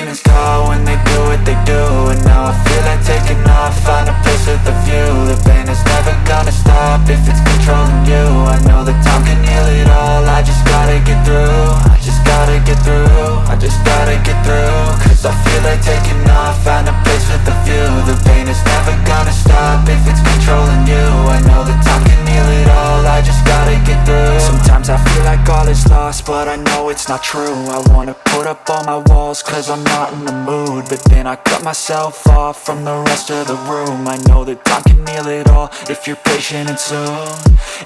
demons call when they do what they do. And now I feel like taking off, find a place with a view. The pain is never gonna stop if it's controlling you. I know that time can heal it all, I just gotta get through. I just gotta get through, I just gotta get through. Cause I feel like taking off, find a place with a view. The pain is never gonna stop if it's controlling you. I know that time can heal it all, I just gotta get through. Sometimes I feel like all is lost, but I know it's not true. I wanna put up all my walls cause I'm not in the mood, but then I cut myself off from the rest of the room. I know that time can heal it all if you're patient and soon.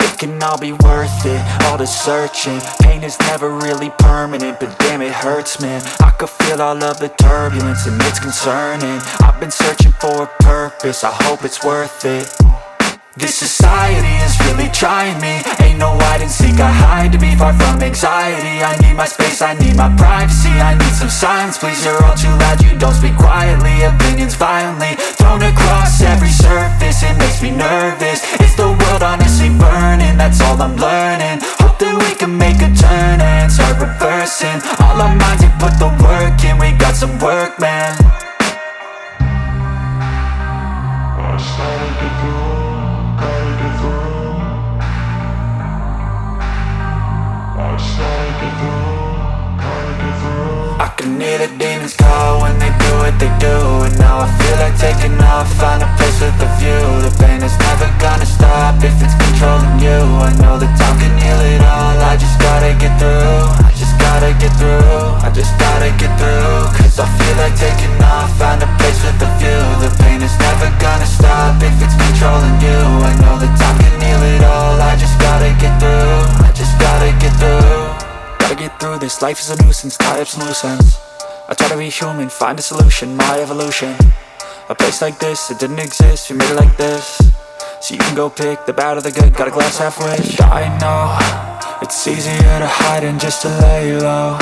It can all be worth it, all the searching. Pain is never really permanent, but damn it hurts, man. I could feel all of the turbulence and it's concerning. I've been searching for a purpose, I hope it's worth it. This society is really trying me. Ain't no hide and seek, I hide to be far from anxiety. I need my space, I need my privacy. I need some silence, please, you're all too loud. You don't speak quietly, opinions violently thrown across every surface. It makes me nervous, it's the world honestly burning. That's all I'm learning, hope that we can make a turn and start reversing. All our minds, we put the work in, we got some work, man. I started to go. I can hear the demons call when they do what they do. And now I feel like taking off, find a place with a view. The pain is never gonna stop if it's controlling you. I know that time can heal it all, I just gotta get through. I just gotta get through, I just gotta get through. Cause I feel like taking off, find a place with a view. The pain is never gonna stop if it's controlling you. I know that time can heal it all, I just gotta get through. I just gotta get through. Gotta get through this, life is a nuisance, tie up some loose ends. I try to be human, find a solution, my evolution. A place like this, it didn't exist, we made it like this. So you can go pick the bad or the good, got a glass halfway. I know, it's easier to hide than just to lay low.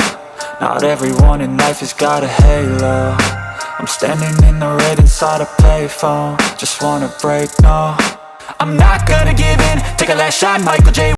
Not everyone in life has got a halo. I'm standing in the red inside a payphone. Just wanna break, no, I'm not gonna give in. Take a last shot, Michael J.